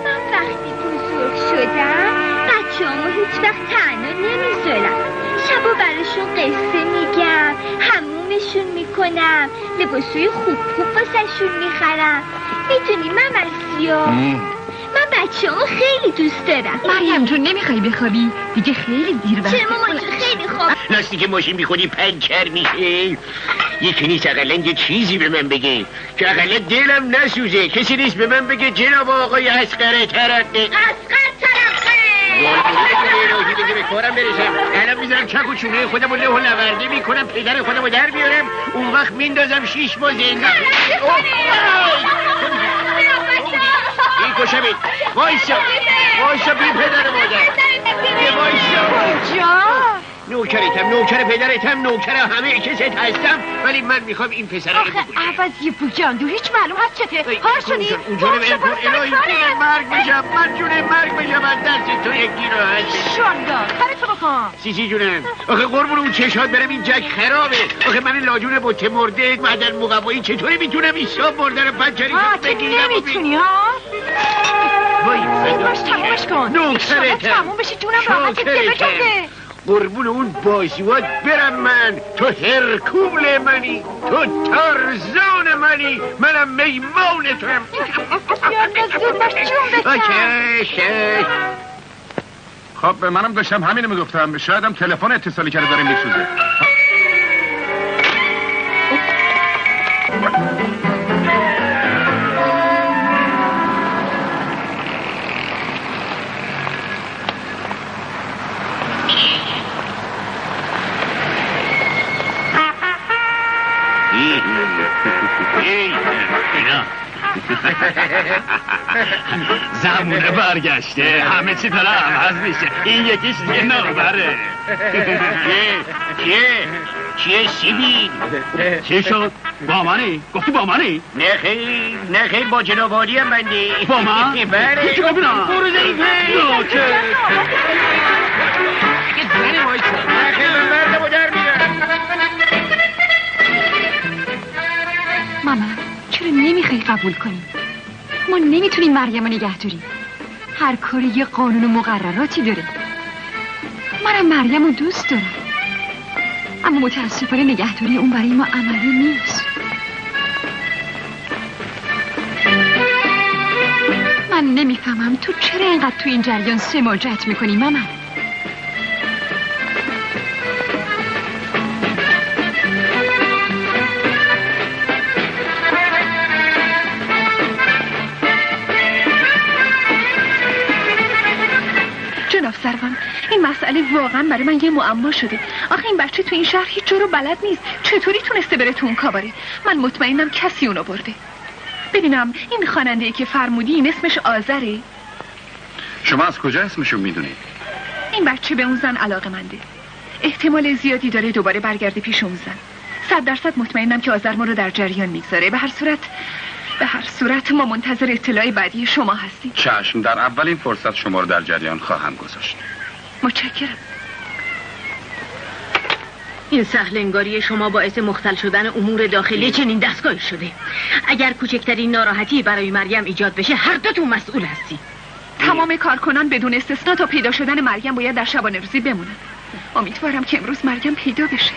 من وقتی بزرگ شدم بچه‌هامو هیچ وقت تنها نمیذارم. شبا براشون قصه میگم، حمومشون میکنم، لباسوی خوب واسهشون میخرم. میدونی ممرسیا، من بچه‌هامو خیلی دوست دارم. مریم جون نمیخوای بخوابی؟ دیگه خیلی دیر وقته. چرا مامان جون خیلی خواب. لاستیک ماشین بیخودی پنچر میشه. یکی نیست اقلا یه چیزی به من بگه که اقلا دلم نسوزه. کسی نیست به من بگه جناب آقای اصغر ترقه. الهی بگه به کارم برسم. الان میذارم چک و چونه خودم رو له و لورده میکنم، پدر خودم رو در بیارم، اون وقت میندازم 6 ماه زندگی. این کشمید. وایسا بی پدر مادر. وایسا نوکرتم، نوکر پدرتم، نوکر همه کست هستم، ولی من میخوام این پسره رو بگویم. عوضی پوجاندو هیچ معلوم هست چته؟ هاشونی؟ اونجا رو بهم کن. الهی جونه مرگ بشم، من جونه مرگ بشم از دست تو یک گیرو هست. شاندار کارتو بکن. سیسی جونم، آخه قربون اون چشات برم این جک خرابه. آخه من لاجون بوته مرده معدن مقوایی چطوری میتونم این صاحب مرده رو پنچری بگیرم؟ نمیتونی ها؟ وای باش تمومش کن. نوکرتم. تموم بشی جونم راحت بجنده. قربون اون بازیوات برم من. تو هرکول منی، تو تارزان منی، منم میمون تو هم. یالا زود باش جون بسن. خب منم داشتم همینو میگفتم، شایدم تلفن اتصالی کرده داره میسوزه. زمونه برگشته، همه چی داره عوض میشه. این یکیش دیگه نوبره. چیه سیبین؟ چی شد؟ با منی؟ گفتی با منی؟ نه خیلی با جنابالی هم بنده. با من؟ بله. چی ببینم؟ برو زیفه. نوکه زنی وایسا. نه خیلی من مردم رو در میرم. ماما چرا نمیخوای قبول کنی؟ ما نمیتونیم مریم رو نگه داریم. هر کاری یه قانون و مقرراتی داره. منم مریم رو دوست دارم، اما متاسفانه نگهداری اون برای ما عملی نیست. من نمیفهمم تو چرا اینقدر تو این جریان سماجت میکنی ماما؟ جناب سروان، این مسئله واقعا برای من یه معما شده. آخه این بچه تو این شهر هیچ جا رو بلد نیست. چطوری تونسته بره تو اون کاباره؟ من مطمئنم کسی اونو برده. ببینم این خواننده‌ای که فرمودی این اسمش آذره؟ شما از کجا اسمشو میدونید؟ این بچه به اون زن علاقه‌منده. احتمال زیادی داره دوباره برگرده پیش اون زن. 100% مطمئنم که آذر ما رو در جریان میگذاره. به هر صورت ما منتظر اطلاع بعدی شما هستیم. چشم، در اولین فرصت شما رو در جریان خواهم گذاشت. متشکرم. این سهلنگاری شما باعث مختل شدن امور داخلی چنین دستگاهی شده. اگر کوچکترین ناراحتی برای مریم ایجاد بشه هر دوتون مسئول هستی. تمام کارکنان بدون استثنا تا پیدا شدن مریم باید در شبانه روزی بمونن. امیدوارم که امروز مریم پیدا بشه.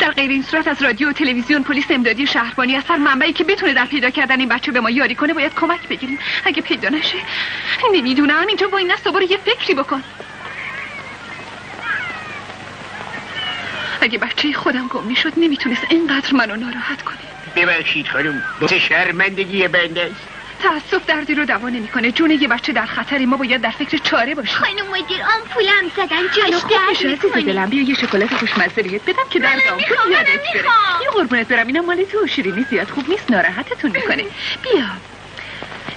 در غیر این صورت از رادیو و تلویزیون، پلیس امدادی شهربانی، از هر منبعی که بتونه در پیدا کردن این بچه به ما یاری کنه باید کمک بگیریم. اگه پیدا نشه نمیدونم اینجا با این نستا برو یه فکری بکن. اگه بچه خودم گم میشد نمیتونست اینقدر منو ناراحت کنه. ببخشید خانم، بسه شرمندگی بنده است. تأسف دردی رو دوا نمیکنه. جون یه بچه در خطری. ما باید در فکر چاره باشیم. خانم مدیر آمپولم زدن جاش خوب میشه عزیز دلم. بیا یه شکلات خوشمزه بهت بدم که درد آمپول یادت بره. یه قربونت برم، اینم مال تو. شیرینی زیاد خوب نیست، ناراحتتون میکنه.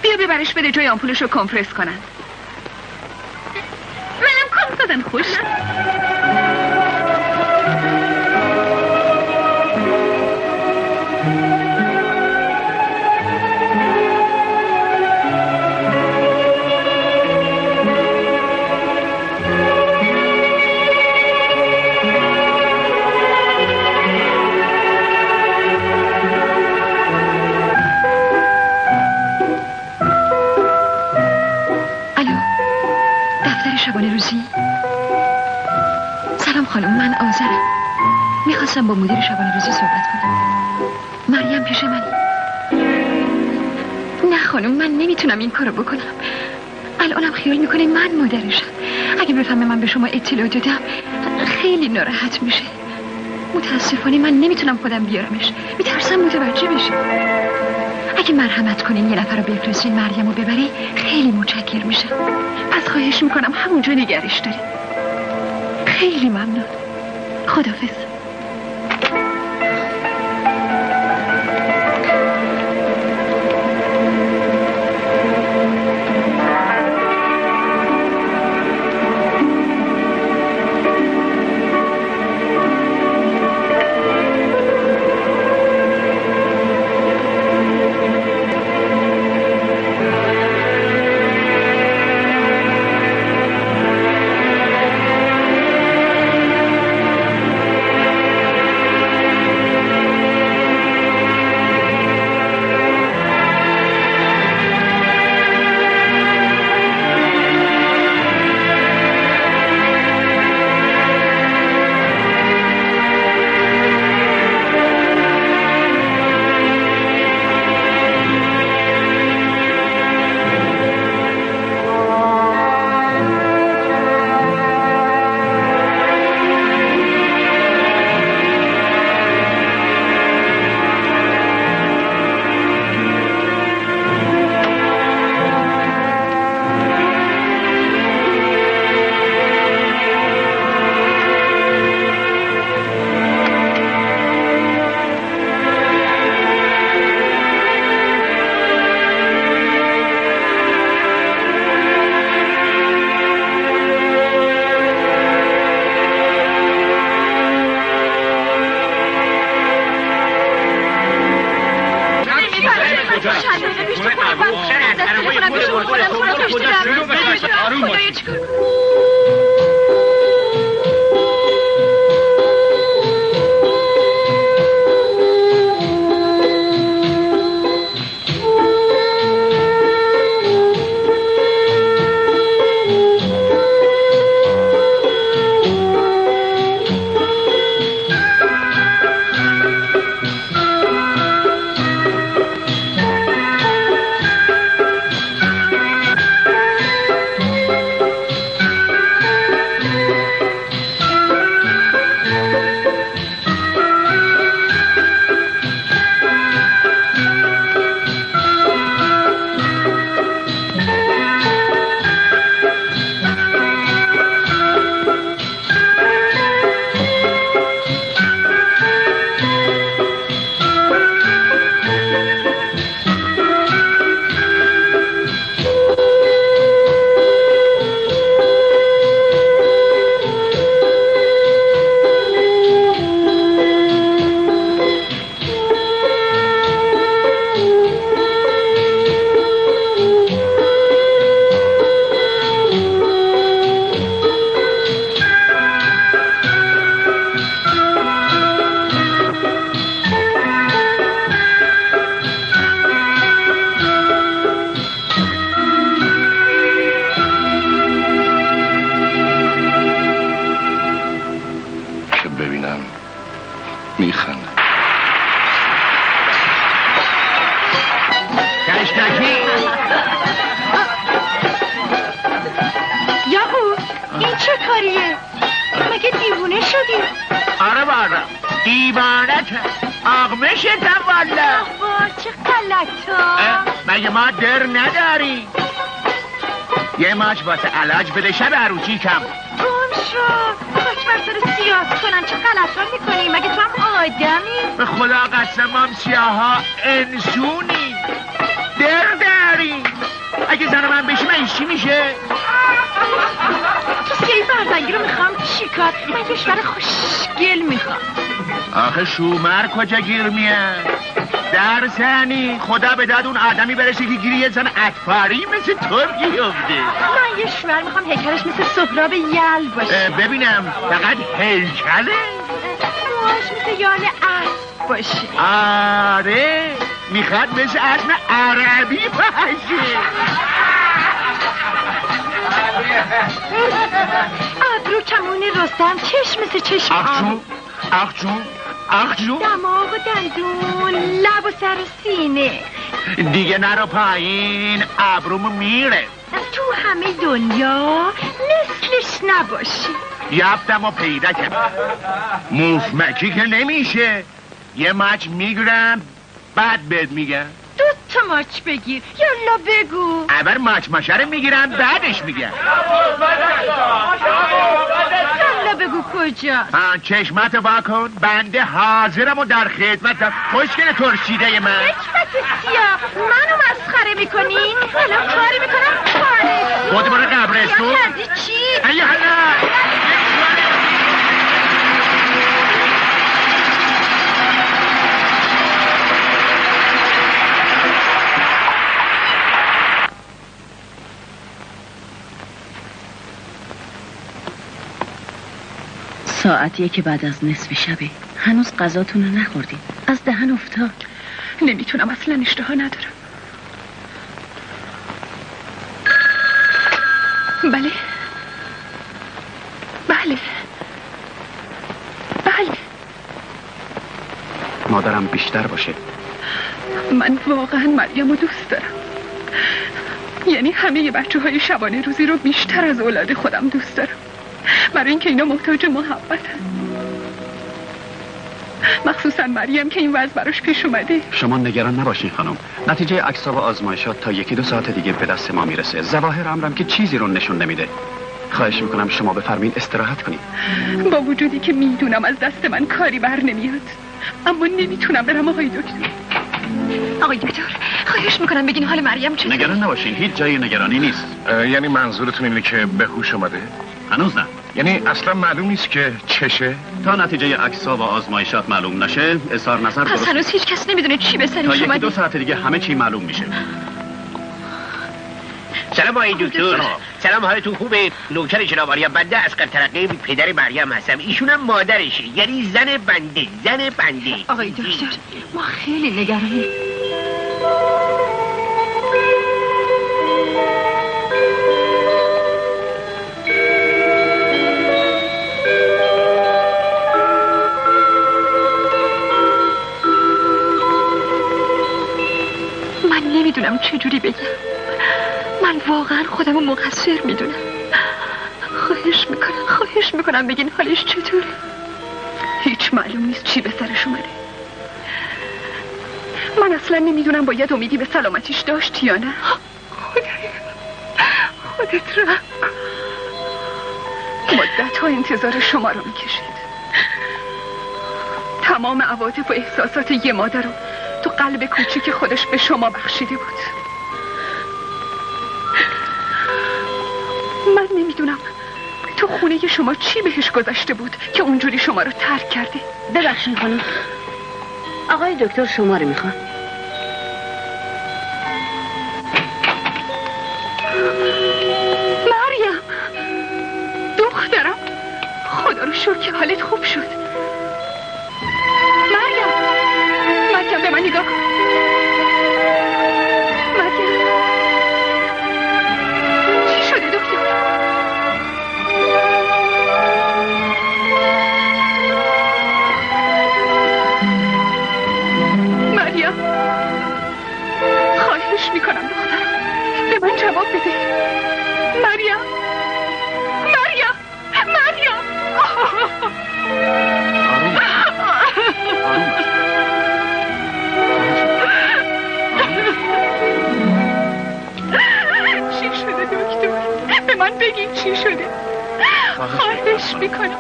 بیا ببرش بده جای آمپولش رو کمپرس کنن. منم کم زدن خوش. شبانه روزی. سلام خانم، من آذرم. میخواستم با مدیر شبانه روزی صحبت کنم. مریم پیش منی. نه خانم، من نمیتونم این کارو بکنم. الانم خیال میکنه من مادرشم. اگه بفهمه من به شما اطلاع دادم خیلی ناراحت میشه. متاسفانه من نمیتونم خودم بیارمش. میترسم متوجه بشه. اگه مرحمت کنین یه نفر رو بفرستین مریم رو ببره خیلی متشکر میشم. پس خواهش میکنم همونجا نگرش دارین. خیلی ممنون. خداحافظ. دیوونه شدی. آره والا دیوانته آغمشتم والا. با چه غلطا. مگه ما در نداری؟ یه ماچ واسه علاج بده شب عروسی کم. گم شو. خاک بر سر سیاه کنن چه غلطا میکنی؟ مگه تو هم آدمی؟ به خدا قسم هم سیاها انسونی در داری. اگه زن من بشی من چی میشه؟ تو سیاه فرزنگی رو میخوام چیکار؟ من یه شوهر خوشگل میخوام. آخه شومر کجا گیر میاد؟ در زنی خدا به داد اون آدمی برسه که گیری یه زن اطفاری مثل تو بیفته. من یه شوهر میخوام هیکلش مثل سهراب یل باشه. ببینم فقط هیکله؟ موهاش مثل یال اسب باشه. آره میخواد مثل اسم عربی باشه. ابرو کمون رستم، چشم مثل چشم آخ جون دماغ و دندون، لب و سر و سینه. دیگه نرو پایین ابروم میره. تو همه دنیا مثلش نباشی. یفتم و پیدا کرد. موفمکی که نمیشه. یه مچ میگیرم بعد بهت میگم. 2 ماچ بگیر. یالا بگو. اول ماچ رو میگیرم بعدش میگم. یالا بگو کجا. چشمت وا کن. بنده حاضرم و در خدمتم. خوشگل ترشیده من. حکمت سیاه منو مسخره میکنین؟ الان کاری میکنم کاری. خود برای قبرستون کردی چی؟ ایه حالا ساعتیه که بعد از نصف شبه. هنوز غذاتون رو نخوردین. از دهن افتاد. نمیتونم اصلا اشتها ندارم. بله مادرم بیشتر باشه. من واقعا مریم رو دوست دارم. یعنی همه بچه‌های شبانه روزی رو بیشتر از اولاد خودم دوست دارم. برای اینکه اینا محتاج محبتن. مخصوصا مریم که این وضع براش پیش اومده. شما نگران نباشین خانم. نتیجه عکس‌ها و آزمایشات تا 1-2 ساعت دیگه به دست ما میرسه. ظواهر امرم که چیزی رو نشون نمیده. خواهش میکنم شما بفرمایید استراحت کنید. با وجودی که میدونم از دست من کاری بر نمیاد، اما نمیتونم برم. آقای دکتر خواهش میکنم بگین حال مریم چطوره؟ نگران نباشین، هیچ جای نگرانی نیست. یعنی منظورتون اینه که به هوش اومده؟ هنوز نه. یعنی اصلا معلوم نیست که چشه؟ تا نتیجه عکس‌ها و آزمایشات معلوم نشه اظهار نظر پس هنوز هیچ کس نمیدونه چی به سرش اومده. تا 1-2 ساعت دیگه همه چی معلوم میشه. سلام آقای دکتر. سلام، حالتون خوبه؟ نوکر جناب آریا بنده اسقر ترقی پدر مریم هستم. ایشونم مادرشه، یعنی زن بنده. آقای دکتر ما خیلی نگرانیم. من نمیدونم چجوری بگم. من واقعا خودم رو مقصر میدونم. خواهش میکنم بگین حالش چطوره. هیچ معلوم نیست چی به سرش اومده. من اصلا نمیدونم باید امیدی به سلامتیش داشت یا نه. خودت رحم کن. مدت‌ها انتظار شما رو میکشید. تمام عواطف و احساسات یه مادر رو تو قلب کوچیک خودش به شما بخشیده بود. من نمیدونم تو خونه شما چی بهش گذشته بود که اونجوری شما رو ترک کرده. ببخشید خانم، آقای دکتر شما رو میخوان. مریم دخترم، خدا رو شکر که حالت خوب شد. مریم به من نگاه کن. مریم چی شده دکتر؟ مریم خواهش میکنم دخترم به من جواب بده. مریم من بگین چی شده. خواهش میکنم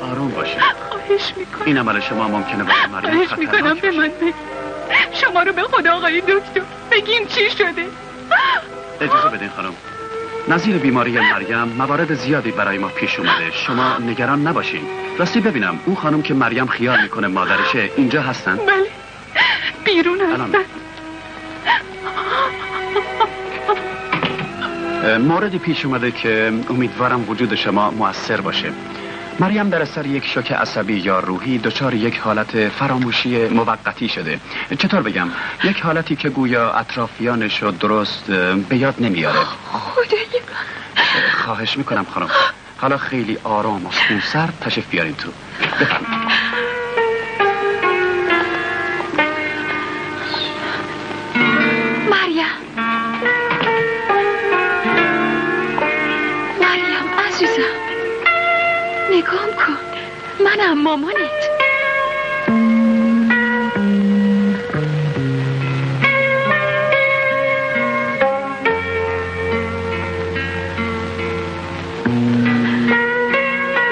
آروم باشه. خواهش میکنم. این عمل شما ممکنه برای مریم خواهش خطرناک میکنم باشه. به من بگین. شما رو به خدا آقای دکتر بگین چی شده. اجازه بدین خانم. نظیر بیماری مریم موارد زیادی برای ما پیش اومده. شما نگران نباشین. راستی ببینم اون خانم که مریم خیال میکنه مادرشه اینجا هستن؟ بله بیرون هستن. موردی پیش اومده که امیدوارم وجود شما مؤثر باشه. مریم در اثر یک شوک عصبی یا روحی دچار یک حالت فراموشی موقتی شده. چطور بگم؟ یک حالتی که گویا اطرافیانش رو درست به یاد نمیاره. خدای خواهش میکنم خانم، حالا خیلی آرام و خونسر تشریف بیارین تو. بفرمایید. مریم عزیزم نگام کن، منم مامانت.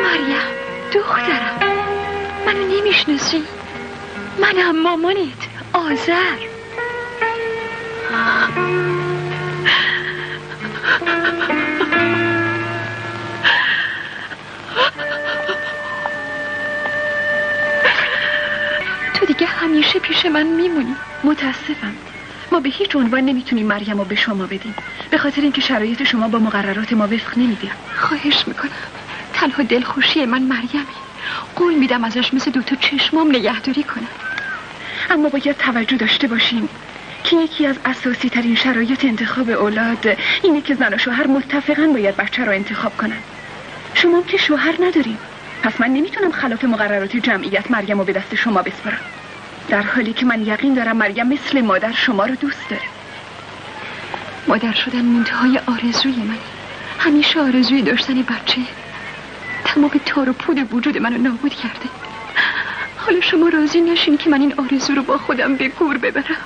مریم دخترم، منو نمیشناسی؟ منم مامانت، آذر. تو دیگه همیشه پیش من میمونی. متاسفم، ما به هیچ عنوان نمیتونیم مریم رو به شما بدیم، به خاطر اینکه شرایط شما با مقررات ما وفق نمیده. خواهش میکنم، تنها دلخوشی من مریمه. قول میدم ازش مثل دوتا چشمام نگهداری کنم. اما باید توجه داشته باشیم که یکی از اساسی ترین شرایط انتخاب اولاد اینه که زن و شوهر متفقاً باید بچه رو انتخاب کنن. شما که شوهر نداریم، پس من نمیتونم خلاف مقررات جمعیت مریم رو به دست شما بسپارم، در حالی که من یقین دارم مریم مثل مادر شما رو دوست داره. مادر شدن منتهای آرزوی منه. همیشه آرزوی داشتن بچه تمام تار و پود وجود منو نابود کرده. حالا شما راضی نشین که من این آرزو رو با خودم به گور ببرم؟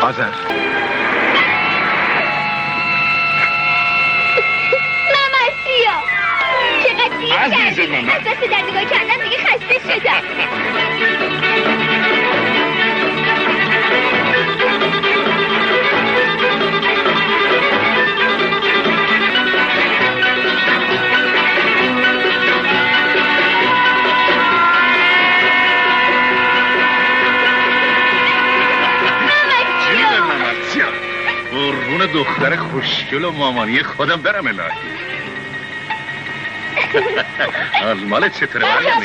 آذر عزیز من، از دست در نگاه کردن دیگه خسته شدم. قربون دختر خوشگل و مامانی خودم برم الهی. مال چطوره مریم؟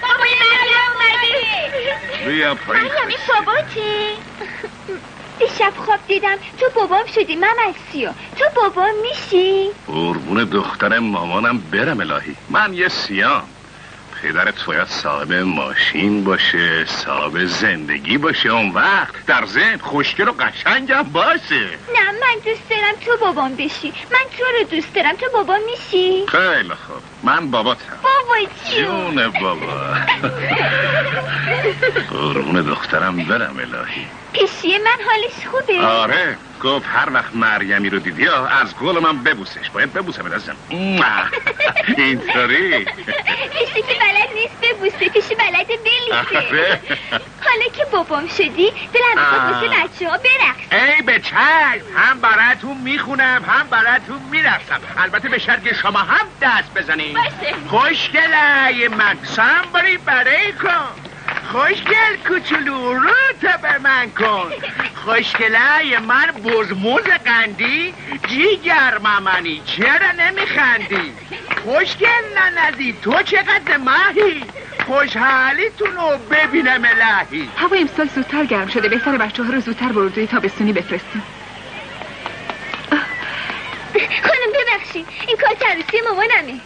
بابای مریم اومده. بیا پایین. مریم باباته. دیشب خواب دیدم تو بابام شدی. ممسیو تو بابام میشی؟ قربون دختر مامانم برم الهی. من یه سیام. پدرت باید صاحب ماشین باشه، صاحب زندگی باشه، اون وقت در ذهن خوشگل و قشنگم باشه. نه من دوست دارم تو بابام بشی. من تو رو دوست دارم. تو بابام میشی؟ خیلی خوب، من باباتم. بابا جون بابا. قربون دخترم برم الهی. پیشی من حالش خوبه؟ آره، گفت هر وقت مریمی رو دیدی از گل من ببوسش. باید ببوسم دستم. اینطوری پیشی که بلد نیست ببوسه، پیشی بلد بلیسه. حالا که بابام شدی دلم میخواد واسه بچه ها برقص. ای به چشم، هم براتون میخونم هم براتون میرقصم، البته به شرط که شما هم دست بزنید. خوشگله من سنباری برای کن، خوشگل کوچولو رو تا به من کن، خوشگله من بزموز قندی جیگر ممنی چرا نمیخندی، خوشگل ننزی تو چقدر ماهی، خوشحالیتون رو ببینم الهی. هوا امسال زودتر گرم شده، بهتر بچه ها رو زودتر به اردوی تابستونی بفرستیم. خانم ببخشید این کار عروسی مامانمه.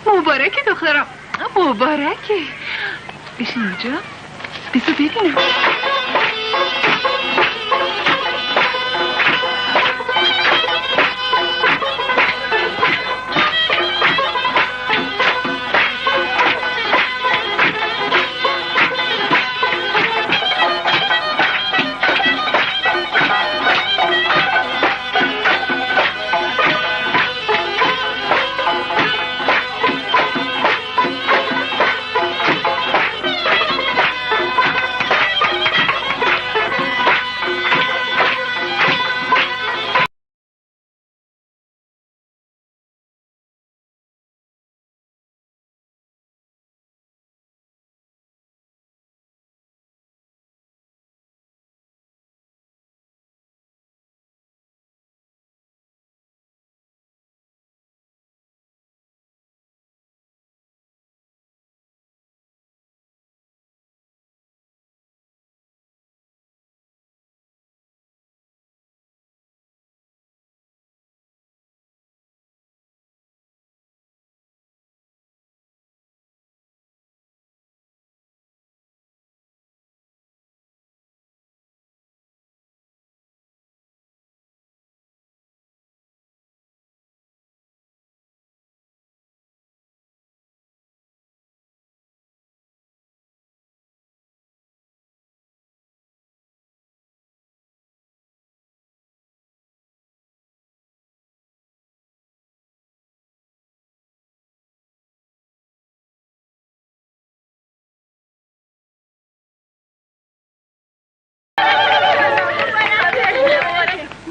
مبارکه دخترم، مبارکه. بشین اینجا، بذار ببینم.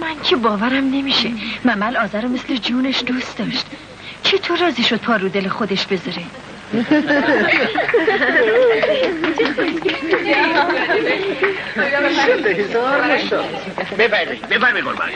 من که باورم نمیشه ممل آذر رو مثل جونش دوست داشت. چطور راضی شد پا رو دل خودش بذاره؟ بفرمی قربان.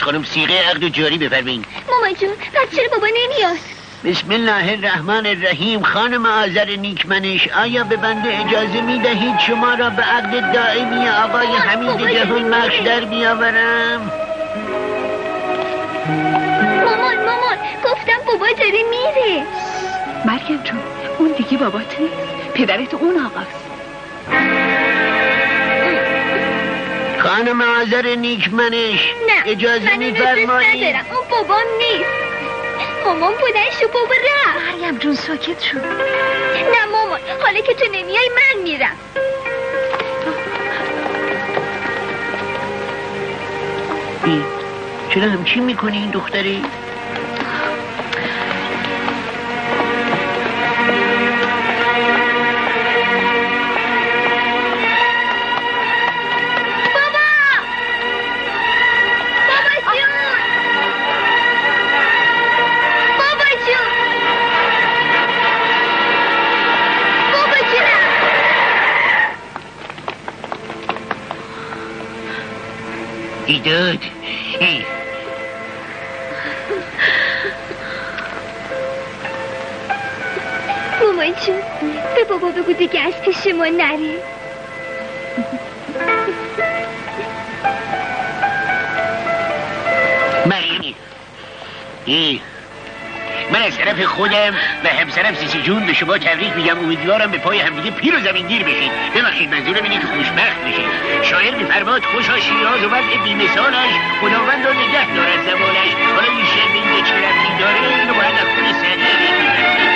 خانم صیغه عقد جاری بفرمایید. مامان جون پس چرا بابا نمیاد؟ بسم الله الرحمن الرحیم. خانم آذر نیکمنش، آیا به بنده اجازه می دهید شما را به عقد دائمی آقای حمید جهان بخش در بیاورم؟ مامان گفتم بابا داره میره. مریم جون اون دیگه بابات نیست، پدرت اون آقاست. خانم آذر نیکمنش اجازه میفرمایید؟ ندارم، اون بابام نیست. مامان بودن شو بابا رفت. مریم جون ساکت شو. نه مامان، حالا که تو نمیای من میرم. چرا همچین میکنی این دختری؟ ایداد مامان جون به بابا بگو دیگه از پیش ما نره. مریم من از طرف خودم و همسرم سیسی جون به شما تبریک میگم. امیدوارم به پای همدیگه پیر و زمینگیر بشید. ببخشید منظورم اینه که خوشبخت بشید. شاعر میفرماد خوشا شیراز و وضع بیمثالش، خداوند را نگه دارد زوالش. حالا این شعر به این چه ربطی داره؟ اینو باید از خود سعدی